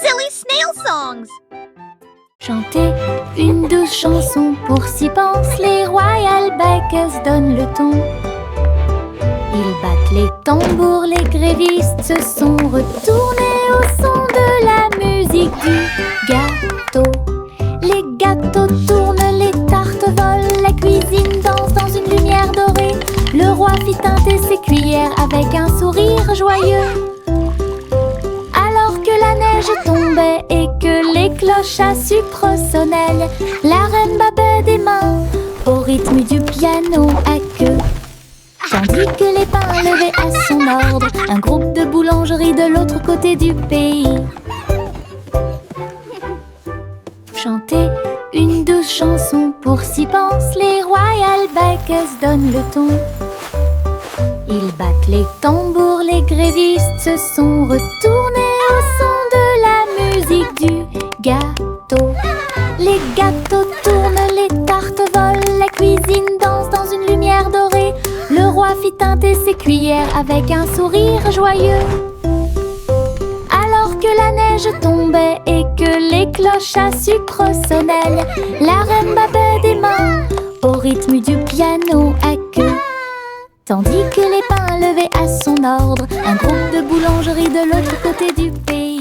Silly snail songs. Chanter une douce chanson, pour s'y pensent les Royal Bikers donnent le ton. Ils battent les tambours, les grévistes se sont retournés au son de la musique du gâteau. Les gâteaux tournent, les tartes volent, la cuisine danse dans une lumière dorée. Le roi fit teinter ses cuillères avec un sourire joyeux. Alors que la neige tombait et que les cloches à sucre sonnaient, la reine battait des mains au rythme du piano à queue. Tandis que les pains levaient à son ordre un groupe de boulangeries de l'autre côté du pays. Chanter une douce chanson, pour s'y pensent les Royal Bikers donnent le ton. Ils battent les tambours, les grévistes se sont retournés au son de la musique du gâteau. Les gâteaux tournent, les tartes volent, la cuisine danse dans une lumière dorée. Le roi fit teinter ses cuillères avec un sourire joyeux. Alors que la neige tombait et que les cloches à sucre sonnaient, la reine battait des mains au rythme du piano à queue. Tandis que les pains levaient à son ordre un groupe de boulangeries de l'autre côté du pays.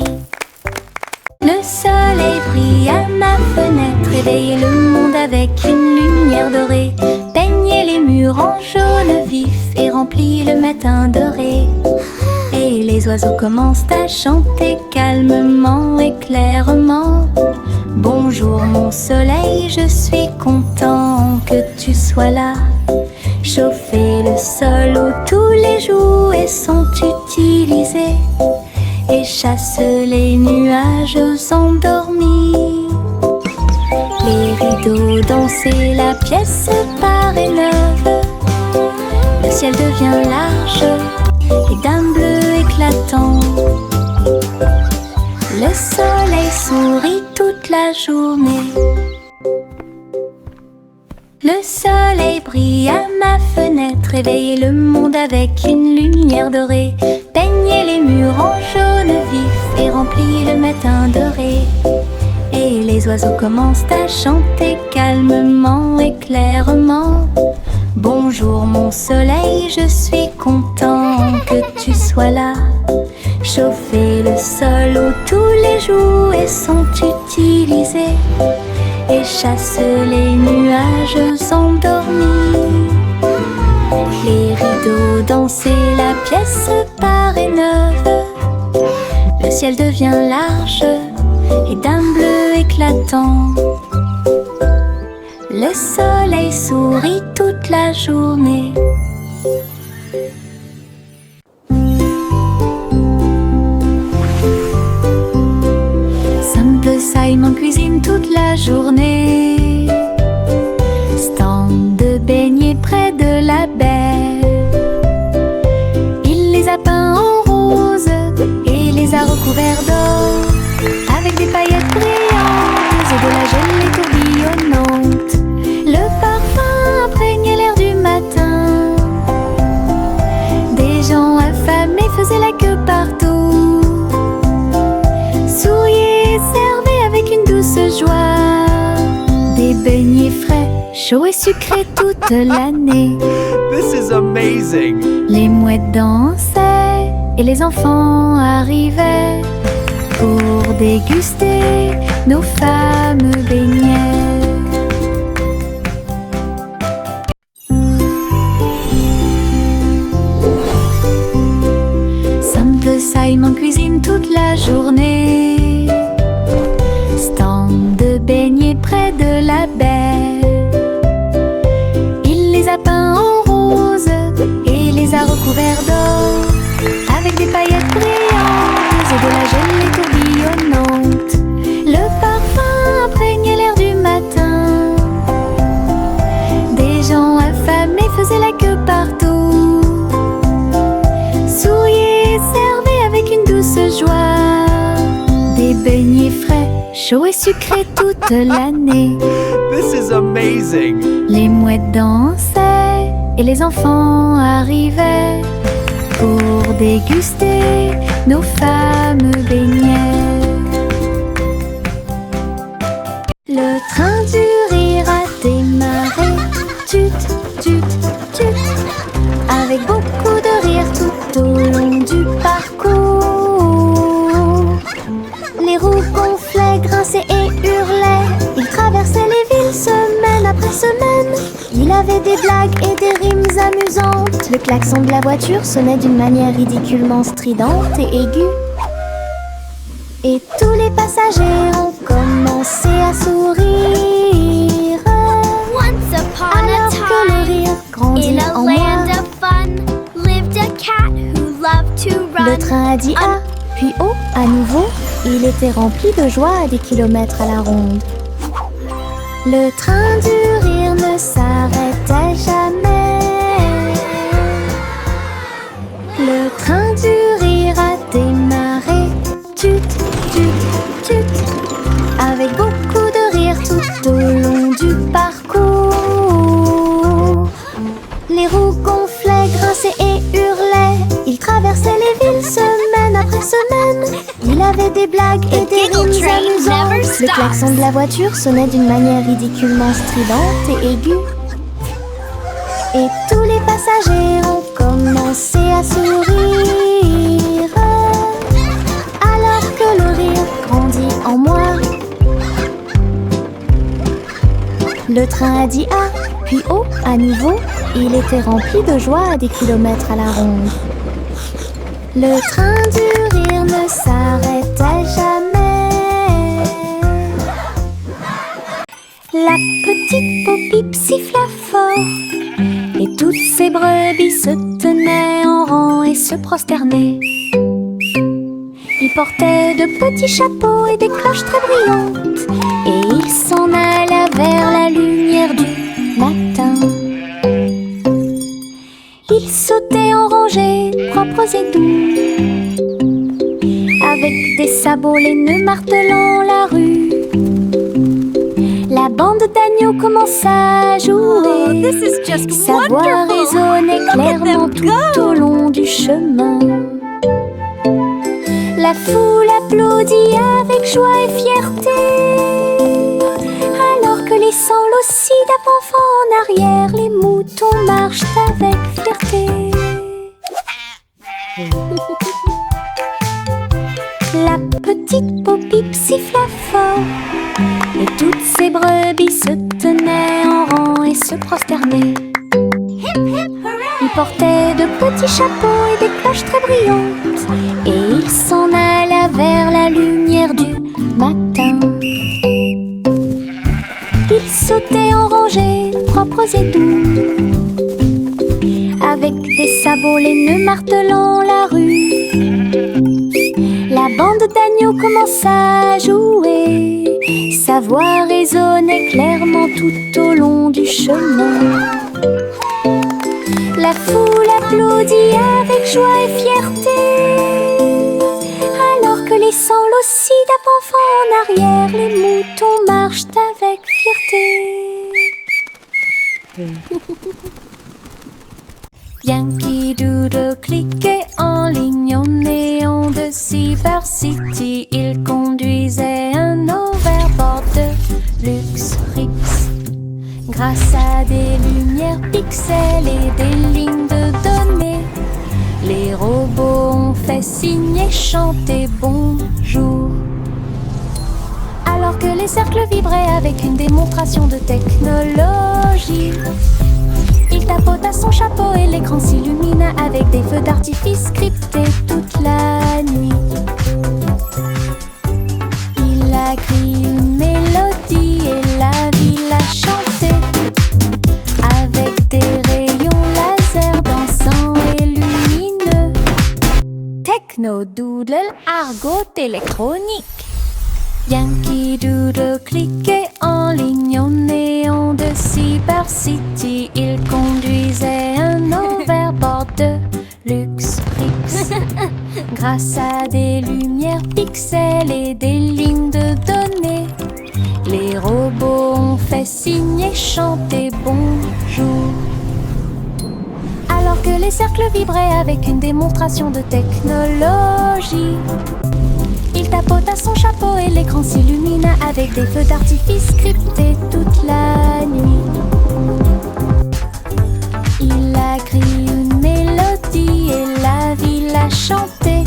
Le soleil brille à ma fenêtre, réveille le monde avec une lumière dorée. Peignez les murs en jaune vif et remplit le matin doré. Et les oiseaux commencent à chanter calmement et clairement. Bonjour mon soleil, je suis content que tu sois là. Chauffer le sol où tous les jouets sont utilisés et chasse les nuages endormis. Les rideaux danser, la pièce paraît neuve. Le ciel devient large et d'un bleu éclatant. Le soleil sourit toute la journée. Le soleil brille à ma fenêtre, réveille le monde avec une lumière dorée. Peignez les murs en jaune vif et remplit le matin doré. Et les oiseaux commencent à chanter calmement et clairement. Bonjour mon soleil, je suis content que tu sois là. Chauffer le sol où tous les jouets sont utilisés et chasse les nuages endormis. Les rideaux danser, la pièce paraît neuve. Le ciel devient large et d'un bleu éclatant. Le soleil sourit toute la journée. Simon cuisine toute la journée. Stand de beignets près de la baie. Il les a peints en rose et les a recouverts d'or, avec des paillettes brillantes et de la gelée tourbillonnante. Le parfum imprègne l'air du matin. Des gens affamés faisaient la queue partout. Souriez, servez avec une douce joie. Des beignets frais, chauds et sucrés toute l'année. This is amazing! Les mouettes dansaient et les enfants arrivaient pour déguster nos fameux beignets. Simple Simon cuisine toute la journée. Stand de beignets près de la baie. Il les a peints en rose et les a recouverts d'or, avec des paillettes brillantes et de la gelée tourbillonnante. Le parfum imprègne l'air du matin. Des gens affamés faisaient la queue partout. Souriez, servez avec une douce joie. Des beignets frais, chauds et sucrés toute l'année. This is amazing! Les mouettes dansaient et les enfants arrivaient pour déguster nos fameux beignets. Le train du rire a démarré. Tut, tut, tut. Avec beaucoup de rire tout au long du parcours. Les roues gonflaient, grinçaient et hurlaient. Il traversait les villes semaine après semaine. Il avait des blagues et des rimes amusantes. Le klaxon de la voiture sonnait d'une manière ridiculement stridente et aiguë. Et tous les passagers ont commencé à sourire. Once upon a Alors que le time, rire grandit in a en land moi. of fun, lived a cat who loved to run. Le train a dit A, puis O à nouveau. Il était rempli de joie à des kilomètres à la ronde. Le train du rire ne s'arrêtait jamais. Le train du rire a démarré. Tut, tut, tut. Avec beaucoup de rire tout au long du parcours. Les roues gonflaient, grinçaient et hurlaient. Il traversait les villes semaine après semaine. Il avait des blagues et des giggle rimes train amusantes. never Le stops. klaxon de la voiture sonnait d'une manière ridiculement stridente et aiguë. Et tous les passagers ont commencé à sourire. Alors que le rire grandit en moi. Le train a dit A, puis O à nouveau. Il était rempli de joie à des kilomètres à la ronde. Le train du rire ne s'arrêtait jamais. La petite Popip siffla fort. Et toutes ces brebis se tenaient en rang et se prosternaient. Ils portaient de petits chapeaux et des cloches très brillantes. Et ils s'en allaient vers la lumière du matin. Ils sautaient en rangées, propres et doux, avec des sabots laineux martelant la rue. La bande d'agneaux commença à jouer. This is just Sa voix wonderful. résonnait Look at clairement them tout au long du chemin. La foule applaudit avec joie et fierté, alors que les sanglots aussi d'avant en arrière, les moutons marchent avec fierté. La petite Popip siffla fort, et toutes ces brebis se tenaient en rang et se prosternaient. Ils portaient de petits chapeaux et des cloches très brillantes, et ils s'en allaient vers la lumière du matin. Ils sautaient en rangées, propres et doux, avec des sabots laineux martelant la rue. La bande d'agneaux commença à jouer. Sa voix résonnait clairement tout au long du chemin. La foule applaudit avec joie et fierté, alors que les sanglots aussi d'avant en arrière, les moutons marchent avec fierté. Yankee Doodle cliquait en ligne au néon de Cyber City. Il conduisait un overboard de luxe Rix. Grâce à des lumières pixels et des lignes de données, les robots ont fait signe et chanter bonjour. Alors que les cercles vibraient avec une démonstration de technologie, il tapota son chapeau et l'écran s'illumina avec des feux d'artifice scriptés toute la nuit. Il a crié une mélodie et la ville a chanté avec des rayons laser dansants et lumineux. Techno Doodle, argot électronique. Yankee Doodle cliquait en ligne au néon de Cyber City. Il conduisait un overboard de luxe Rix. Grâce à des lumières pixels et des lignes de données, les robots ont fait signe et chanter bonjour. Alors que les cercles vibraient avec une démonstration de technologie, il tapota son chapeau et l'écran s'illumine avec des feux d'artifice scriptés toute la nuit. Il a écrit une mélodie et la ville a chanté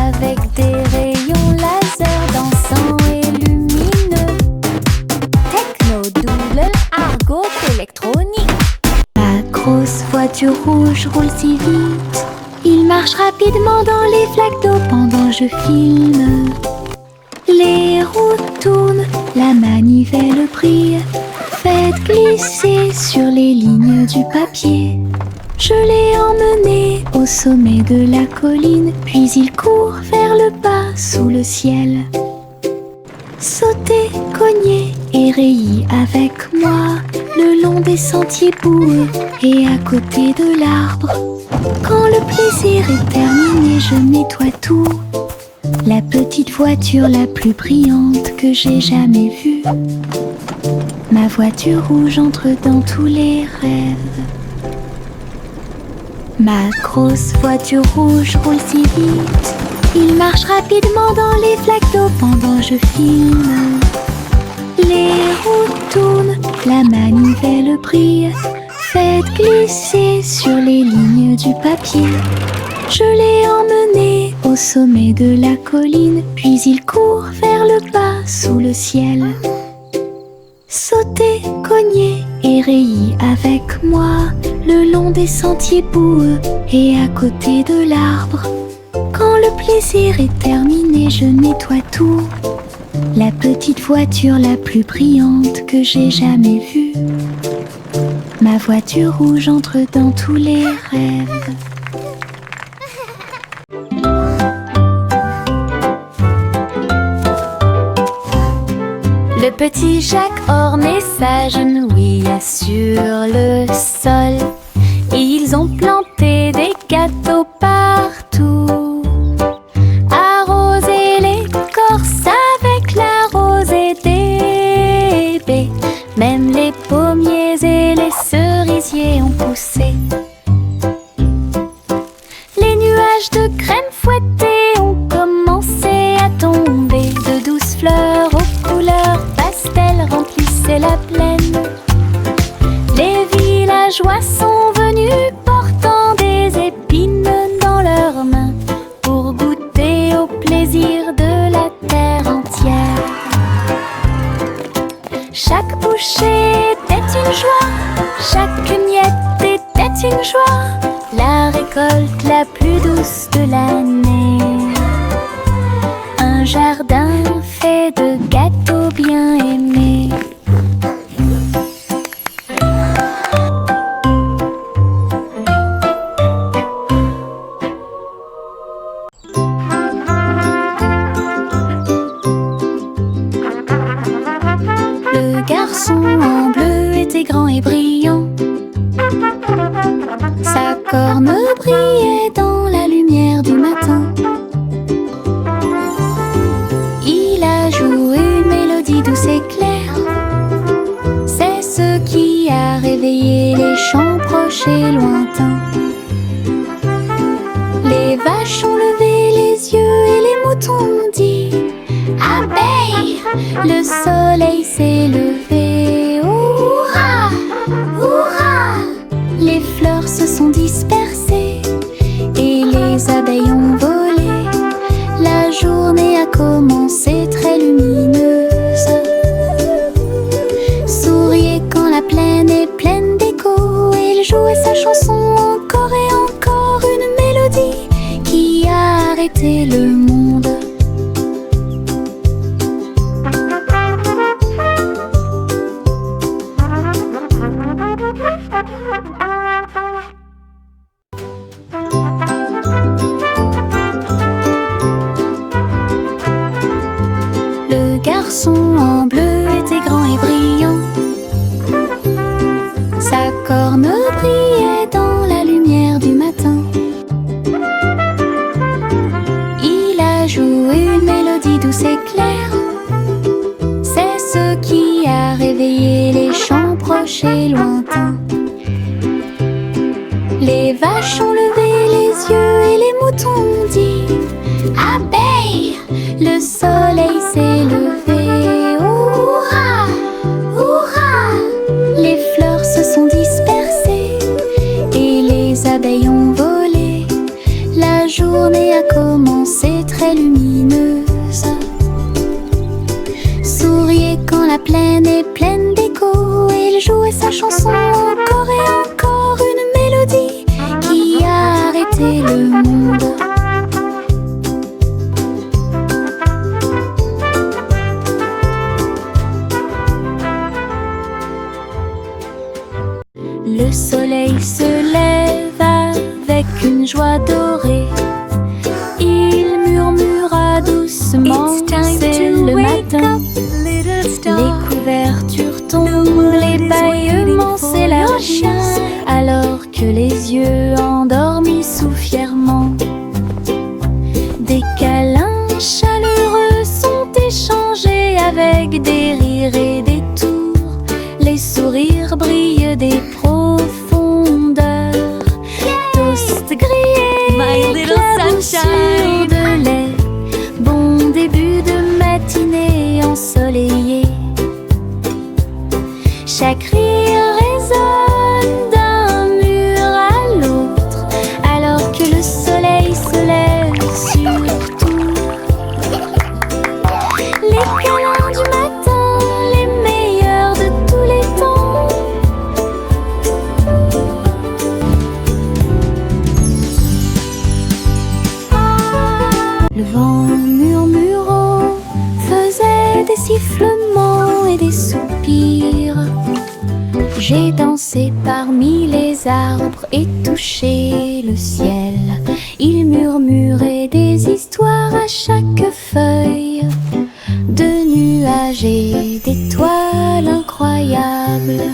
avec des rayons laser dansants et lumineux. Techno, double, argot, électronique. La grosse voiture rouge roule si vite. Il marche rapidement dans les flaques d'eau pendant je filme. Les roues tournent, la manivelle brille. Faites glisser sur les lignes du papier. Je l'ai emmené au sommet de la colline, puis il court vers le bas sous le ciel. Sauter, cogner et rayer avec moi le long des sentiers boueux et à côté de l'arbre. Quand le plaisir est terminé, je nettoie tout. La petite voiture la plus brillante que j'ai jamais vue. Ma voiture rouge entre dans tous les rêves. Ma grosse voiture rouge roule si vite. Il marche rapidement dans les flaques d'eau pendant je filme. Les roues tournent, la manivelle brille. Faites glisser sur les lignes du papier. Je l'ai emmené au sommet de la colline, puis il court vers le bas sous le ciel. Sautez, cognez et rayez avec moi le long des sentiers boueux et à côté de l'arbre. Quand le plaisir est terminé, je nettoie tout. La petite voiture la plus brillante que j'ai jamais vue. Ma voiture rouge entre dans tous les rêves. Le petit Jacques ornait sa genouille sur le sol. Ils ont planté des gâteaux partout, arrosé l'écorce avec la rosée des baies. Même les pommiers et les cerisiers ont poussé. Les nuages de crème fouettée ont commencé à tomber. De douces fleurs aux couleurs pastel remplissaient la plaine. Les villageois sont venus portant des épines dans leurs mains pour goûter au plaisir de la terre entière. Chaque bouchée était une joie, chaque miette était une joie, la récolte la plus douce de l'année. Un jardin fait de gâteaux bien aimés. Le garçon en bleu était grand et brillant. Sa corne brillait dans la lumière du matin. Il a joué une mélodie douce et claire. C'est ce qui a réveillé les chants proches et lointains. Les vaches ont levé les yeux et les moutons ont dit abeille, le soleil s'est levé. Hurrah, hurrah! Les fleurs se sont dispersées et les abeilles ont volé. La journée a commencé très lumineuse. Souriez quand la plaine est pleine d'écho. Il jouait sa chanson encore et encore, une mélodie qui a arrêté le monde. Le garçon en bleu était grand et brillant. Sa corne brillait dans la lumière du matin. Il a joué une mélodie douce et claire. C'est ce qui a réveillé les chants proches et lointains. Les vaches ont levé les yeux et les moutons ont dit abeille, le journée a commencé très lumineuse. Souriait quand la plaine est pleine d'écho. Il jouait sa chanson encore et encore, une mélodie qui a arrêté le monde. Le soleil se lève avec une joie dorée. Il murmura doucement, c'est le matin. Les couvertures tombent, les bâillements s'élargissent, alors que les yeux endormis souffrent fièrement. Des câlins chaleureux sont échangés avec des rires et des tours. Les sourires brillent des profondeurs. Toast grillé, éclaboussure de lait. Bon début de matinée ensoleillée. Chaque rire résonne d'un mur à l'autre, alors que le soleil se lève sur tout. Les câlins du matin, les meilleurs de tous les temps. Le vent murmurant faisait des sifflements et des soupirs. J'ai dansé parmi les arbres et touché le ciel. Il murmurait des histoires à chaque feuille, de nuages et d'étoiles incroyables,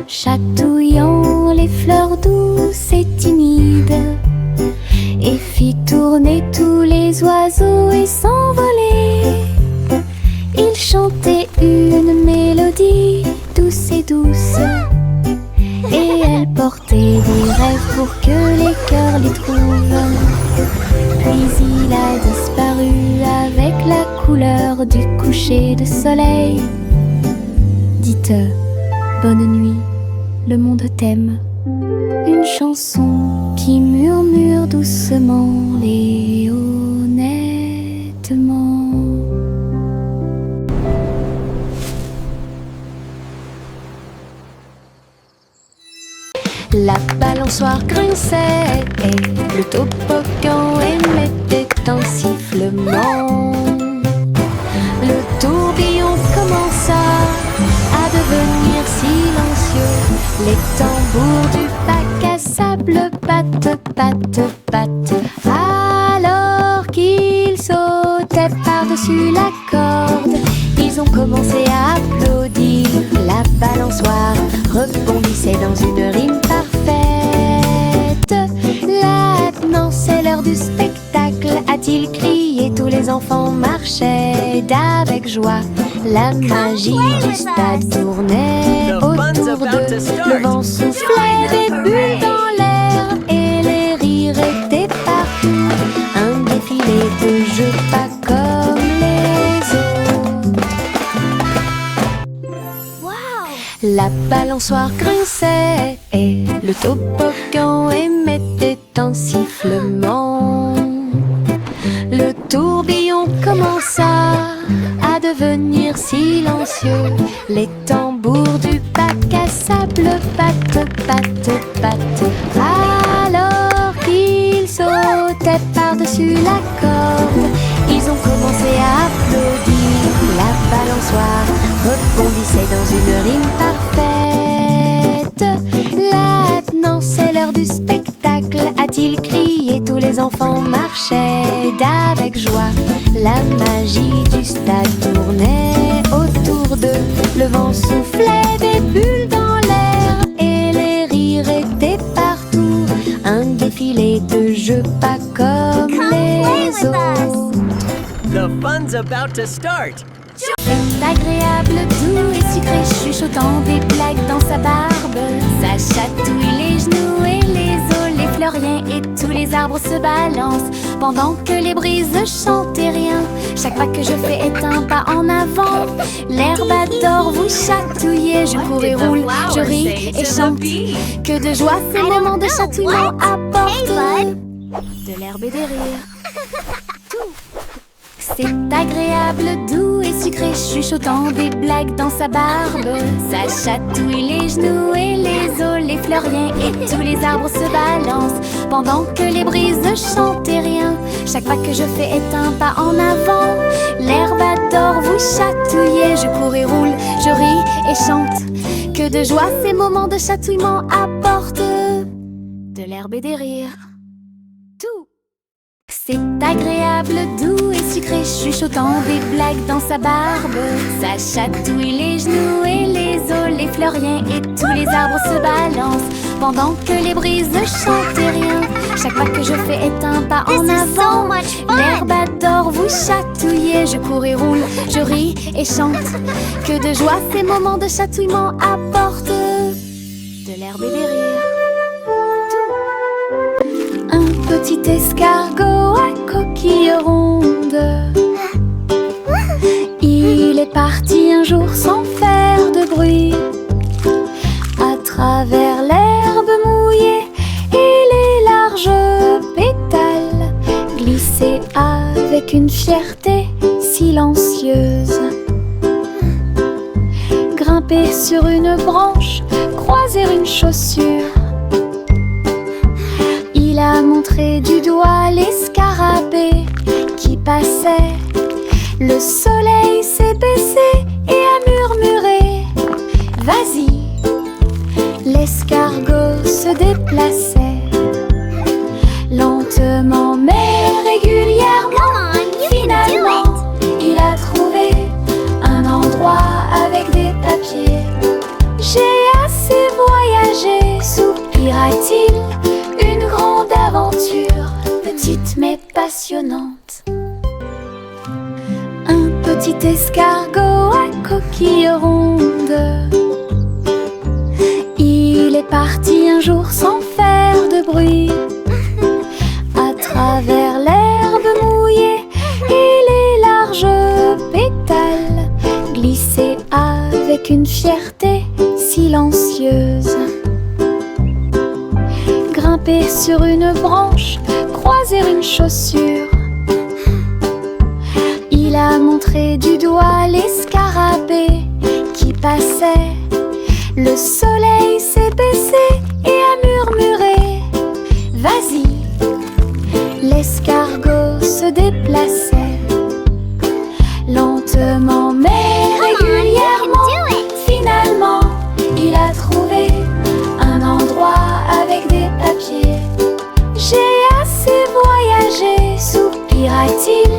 chatouillant les fleurs douces et timides, et fit tourner tous les oiseaux et s'envoler. Il chantait une mélodie douce et douce, et elle portait des rêves pour que les cœurs les trouvent. Puis il a disparu avec la couleur du coucher de soleil. Dites bonne nuit, le monde t'aime. Une chanson qui murmure doucement et honnêtement. La balançoire grinçait et le toboggan émettait un sifflement. Le tourbillon commença à devenir silencieux. Les tambours du bac à sable battent, battent, battent, alors qu'ils sautaient par-dessus la corde. Ils ont commencé à applaudir. La balançoire rebondissait dans une rime parfaite. Maintenant c'est l'heure du spectacle, a-t-il crié. Tous les enfants marchaient d'avec joie. La magie du stade tournait autour d'eux. Le vent soufflait des bulles dans l'air et les rires étaient partout. Un défilé de jeux pas comme les autres. La balançoire grinçait et le toboggan émettait un sifflement. Le tourbillon commença à devenir silencieux. Les tambours du bac à sable battent, battent, battent, alors qu'ils sautaient par-dessus la corde. Ils ont commencé à applaudir. La balançoire rebondissait dans une rime parfaite. Maintenant c'est l'heure du spectacle, a-t-il crié. Tous les enfants marchaient d'avec joie. La magie du stade tournait autour d'eux. Le vent soufflait des bulles dans l'air et les rires étaient partout. Un défilé de jeux pas comme les autres. The fun's about to start. C'est agréable, doux et sucré, chuchotant des blagues dans sa barbe. Ça chatouille les genoux et les os, les fleuriens et tous les arbres se balancent pendant que les brises chantent et rien. Chaque pas que je fais est un pas en avant. L'herbe adore vous chatouiller. Je cours et roule, je ris et chante. Que de joie ces moments de chatouillement apportent. de l'herbe et des rires. C'est agréable, doux et sucré, chuchotant des blagues dans sa barbe. Ça chatouille les genoux et les os, les fleuriens et tous les arbres se balancent pendant que les brises chantent et rien. Chaque pas que je fais est un pas en avant. L'herbe adore vous chatouiller, je cours et roule, je ris et chante. Que de joie ces moments de chatouillement apportent de l'herbe et des rires. Tout. C'est agréable, doux et sucré, chuchotant des blagues dans sa barbe. Ça chatouille les genoux et les os, les fleuriens et tous les arbres se balancent pendant que les brises chantent et rien. Chaque pas que je fais est un pas en avant. L'herbe adore vous chatouiller, je cours et roule, je ris et chante. Que de joie ces moments de chatouillement apportent de l'herbe et des rires. Un petit escargot à coquille ronde, il est parti un jour sans faire de bruit, à travers l'herbe mouillée et les larges pétales, glisser avec une fierté silencieuse. Grimper sur une branche, croiser une chaussure. Il a montré du doigt les scarabées qui passaient. Le soleil s'est baissé et a murmuré « Vas-y !» L'escargot se déplaçait lentement mais régulièrement. Finalement, il a trouvé un endroit avec des papiers. « J'ai assez voyagé !» soupira-t-il. Une grande aventure, petite mais passionnante. Un petit escargot à coquille ronde, il est parti un jour sans faire de bruit, à travers l'herbe mouillée et les larges pétales, glisser avec une fierté silencieuse. Grimper sur une branche, croiser une chaussure. Il a montré du doigt les scarabées qui passaient. Le soleil s'est baissé et a murmuré « Vas-y !» L'escargot se déplaçait lentement mais régulièrement. Finalement, il a trouvé un endroit avec des papiers. J'ai assez voyagé, soupira-t-il.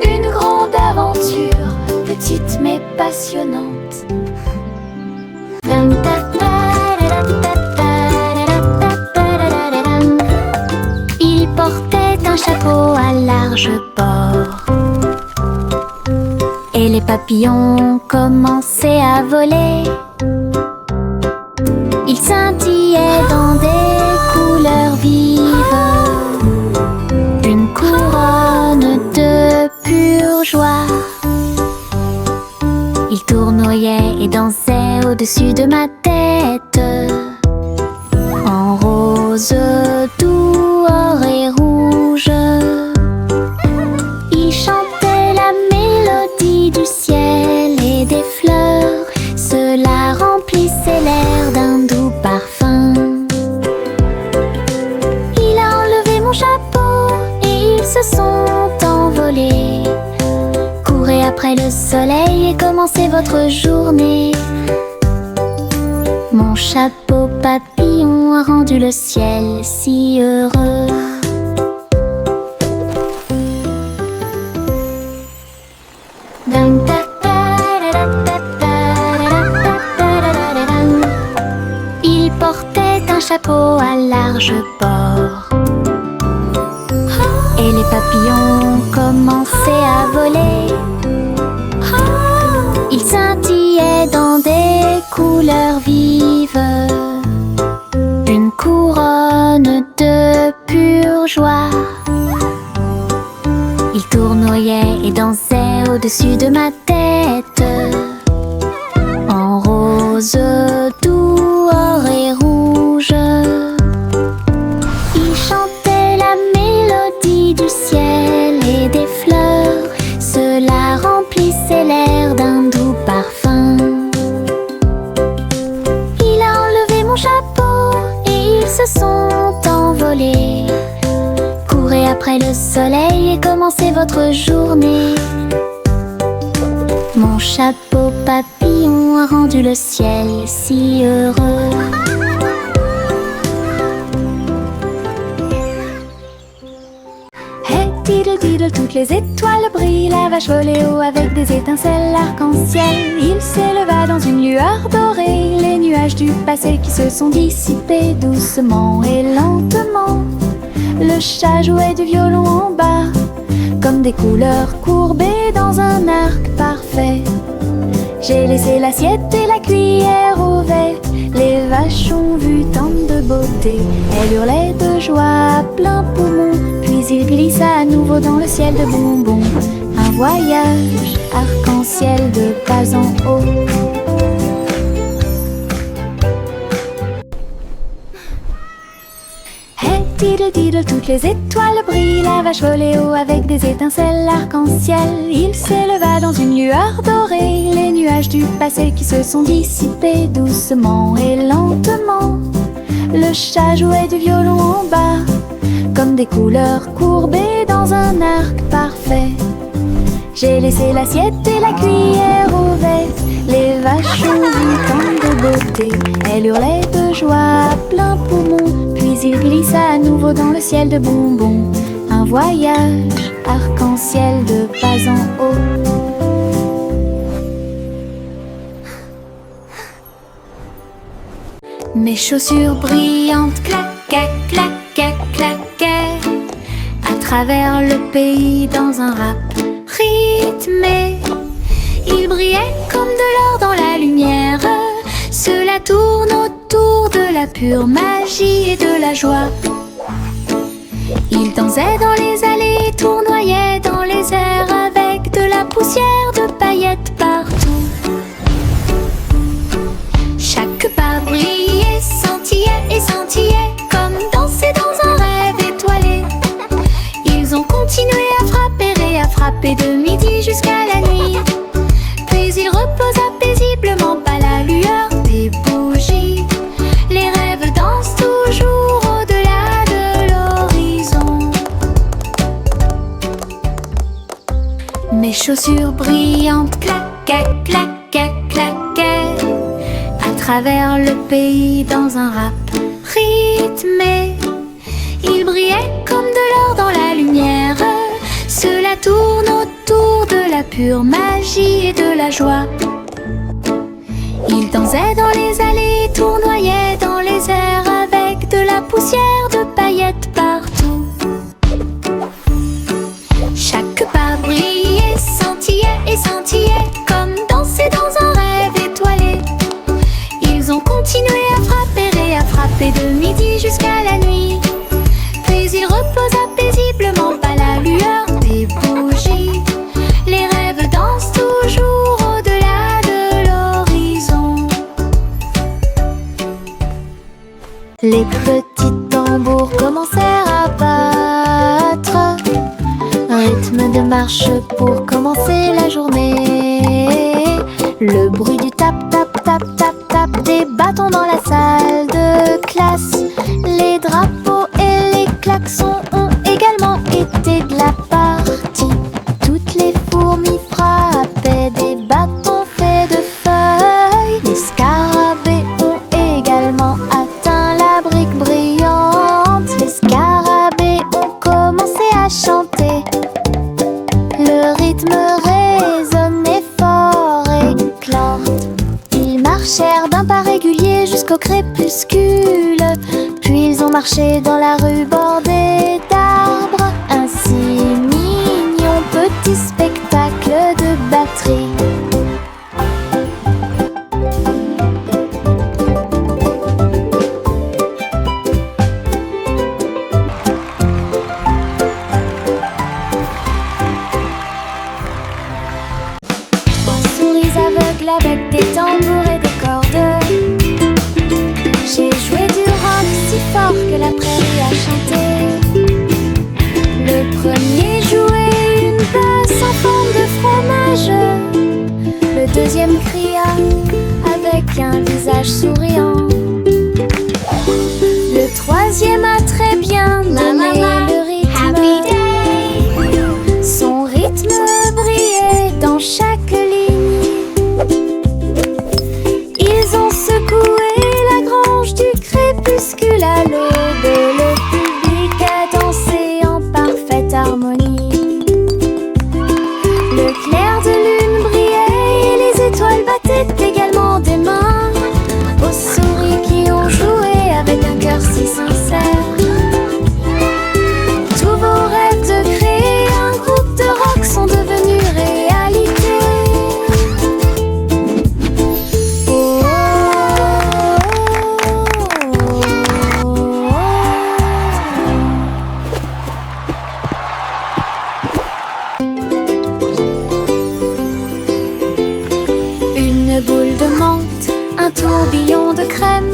Une grande aventure, petite mais passionnante. Il portait un chapeau à large port et les papillons commençaient à voler. Il scintillait dans des couleurs vives, une couronne de pure joie. Il tournoyait et dansait au-dessus de ma tête, en rose, doux, or et rouge. Il chantait la mélodie du ciel et des fleurs, cela remplissait l'air d'un doux parfum. Il a enlevé mon chapeau et ils se sont envolés. Courez après le soleil et commencez votre journée. Mon chapeau papillon a rendu le ciel si heureux. Il portait un chapeau à large port et les papillons commençaient à voler. Il scintillait dans des couleurs vives, une couronne de pure joie. Il tournoyait et dansait au-dessus de ma tête, en rose, doux, or et rouge. Il chantait la mélodie le soleil et commencez votre journée. Mon chapeau papillon a rendu le ciel si heureux. Hey diddle diddle, toutes les étoiles brillent. La vache volait haut avec des étincelles arc-en-ciel. Il s'éleva dans une lueur dorée. Les nuages du passé qui se sont dissipés doucement et lentement. Le chat jouait du violon en bas, comme des couleurs courbées dans un arc parfait. J'ai laissé l'assiette et la cuillère au vert. Les vaches ont vu tant de beauté. Elles hurlaient de joie à plein poumon. Puis il glissa à nouveau dans le ciel de bonbons. Un voyage arc-en-ciel de bas en haut. Hey diddle diddle, toutes les étoiles brillent. La vache volait haut avec des étincelles arc-en-ciel. Il s'éleva dans une lueur dorée. Les nuages du passé qui se sont dissipés doucement et lentement. Le chat jouait du violon en bas, comme des couleurs courbées dans un arc parfait. J'ai laissé l'assiette et la cuillère au vert. Les vaches ont vu tant de beauté. Elles hurlaient de joie à plein poumon. Puis il glissa à nouveau dans le ciel de bonbons. Un voyage arc-en-ciel de bas en haut. Mes chaussures brillantes claquaient, claquaient, claquaient à travers le pays dans un rap rythmé. Ils brillaient comme de l'or dans la lumière. Cela tourne autour de la pure magie et de la joie. Ils dansaient dans les allées, tournoyaient dans les airs avec de la poussière de paillettes partout. Chaque pas brillait, scintillait et scintillait comme danser dans un rêve étoilé. Ils ont continué à frapper et à frapper de midi jusqu'à la nuit. Puis il reposa paisiblement pas la lueur des bougies. Les rêves dansent toujours au-delà de l'horizon. Mes chaussures brillantes claquaient, claquaient, claquaient à travers le pays dans un rap rythmé. Ils brillaient comme de l'or dans la lumière. Cela tourne autour de la pure magie et de la joie. Ils dansaient dans les allées, tournoyaient dans les airs avec de la poussière de paillettes partout. Chaque pas brillait, scintillait et scintillait comme danser dans un rêve étoilé. Ils ont continué à frapper et à frapper de midi jusqu'à la nuit. Puis il reposa paisiblement pas la lueur des bougies. Les rêves dansent toujours au-delà de l'horizon. Les petits tambours commencèrent à battre, rythme de marche pour commencer la journée. Le bruit du tap tap tap tap tap des bâtons dans la salle de classe. Les drapeaux et les klaxons ont également été de la partie. Toutes les fourmis frappaient des bâtons faits de feuilles. Les scarabées ont également atteint la brique brillante. Les scarabées ont commencé à chanter. Le rythme résonnait fort et clante. Ils marchèrent d'un pas régulier jusqu'au crépuscule. Puis ils ont marché dans la rue bordée d'arbres. Un si mignon petit spectacle de batterie. Souris aveugles avec des tambours et des cordes. J'ai joué du rock si fort que la prairie a chanté. Le premier jouait une basse en forme de fromage. Le deuxième cria avec un visage souriant. Le troisième a très bien donné le rythme. un tourbillon de crème.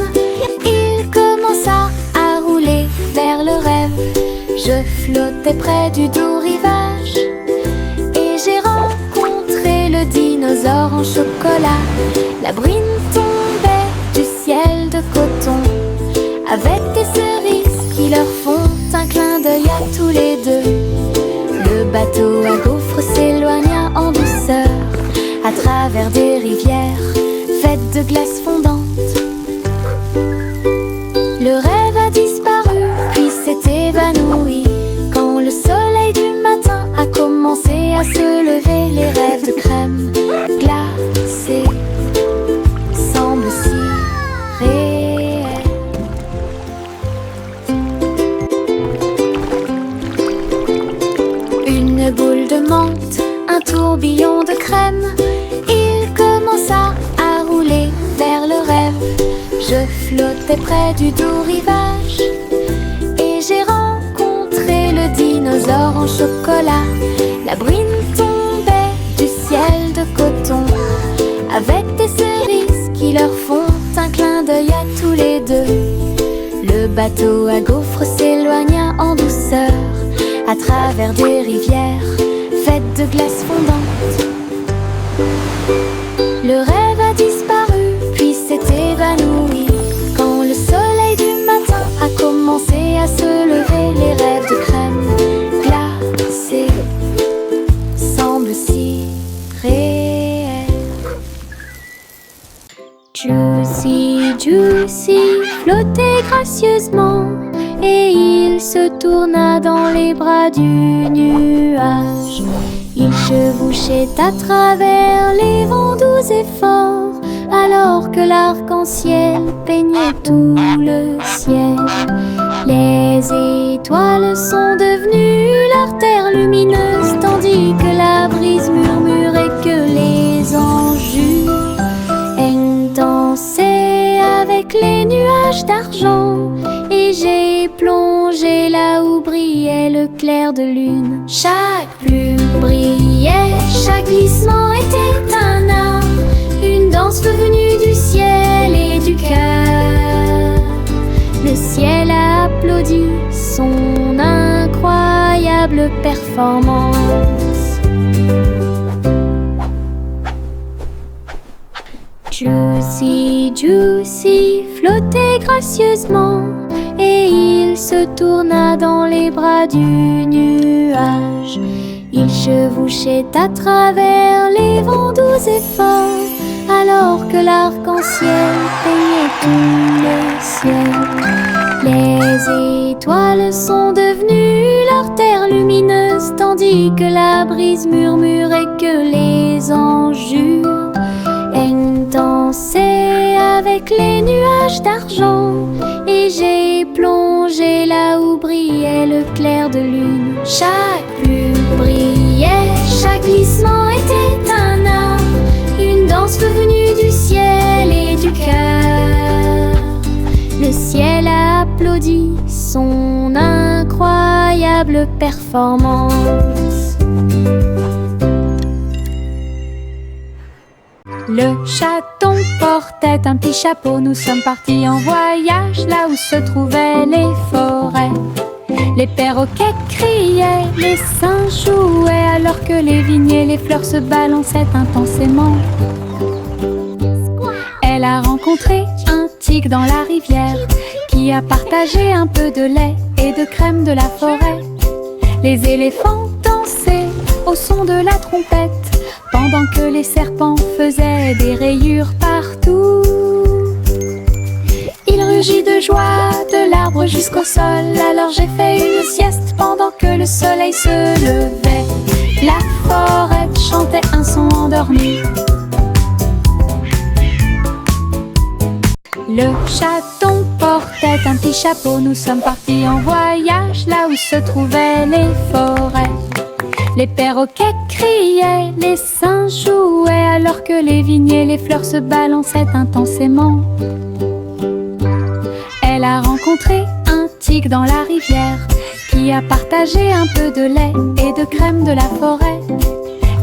Il commença à rouler vers le rêve. Je flottais près du doux rivage et j'ai rencontré le dinosaure en chocolat. La brine tombait du ciel de coton avec des cerises qui leur font un clin d'œil à tous les deux. Le bateau à gaufres s'éloigna en douceur à travers des rivières faites de glace fondante. Le rêve a disparu puis s'est évanoui quand le soleil du matin a commencé à se lever. Les rêves de crème glacée semblent si réels. Une boule de menthe, un tourbillon de crème. Il commença à rouler vers le rêve. Je flottais près du doux rivage et j'ai rencontré le dinosaure en chocolat. La brine tombait du ciel de coton avec des cerises qui leur font un clin d'œil à tous les deux. Le bateau à gaufres s'éloigna en douceur à travers des rivières faites de glace fondante. Le rêve a disparu puis s'est évanoui quand le soleil du matin a commencé à se lever. Les rêves de crème glacée semblent si réels. Juicy, Juicy flottait gracieusement et il se tourna dans les bras du nuage. Il chevauchait à travers les vents doux et forts alors que l'arc-en-ciel peignait tout le ciel. Les étoiles sont devenues l'artère lumineuse tandis que la brise murmurait que les anges dansaient avec les nuages d'argent. Et j'ai plongé là où brillait le clair de lune. Chaque plume brillait, chaque glissement était un art, une danse venue du ciel et du cœur. Le ciel a applaudi son incroyable performance. Juicy, Juicy flottait gracieusement et il se tourna dans les bras du nuage. Il chevauchait à travers les vents doux et forts alors que l'arc-en-ciel peignait tout le ciel. Les étoiles sont devenues l'artère lumineuse tandis que la brise murmurait que les anges dansaient avec les nuages d'argent. Et j'ai plongé là où brillait le clair de lune. Chaque plume brillait, chaque glissement était un art, une danse venue du ciel et du cœur. Le ciel a applaudi son incroyable performance. Le chaton portait un petit chapeau. Nous sommes partis en voyage là où se trouvaient les forêts. Les perroquets criaient, les singes jouaient alors que les vignes et les fleurs se balançaient intensément. Elle a rencontré un tigre dans la rivière qui a partagé un peu de lait et de crème de la forêt. Les éléphants dansaient au son de la trompette pendant que les serpents faisaient des rayures partout. Il rugit de joie de l'arbre jusqu'au sol. Alors j'ai fait une sieste pendant que le soleil se levait. La forêt chantait un son endormi. Le chaton portait un petit chapeau. Nous sommes partis en voyage là où se trouvaient les forêts. Les perroquets criaient, les singes jouaient alors que les vignes et les fleurs se balançaient intensément. Elle a rencontré un tigre dans la rivière qui a partagé un peu de lait et de crème de la forêt.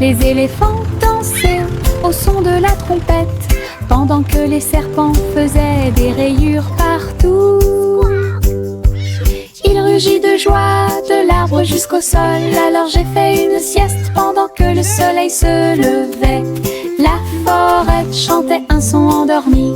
Les éléphants dansaient au son de la trompette pendant que les serpents faisaient des rayures partout. Il rugit de joie de l'arbre jusqu'au sol. Alors j'ai fait une sieste pendant que le soleil se levait. La forêt chantait un son endormi.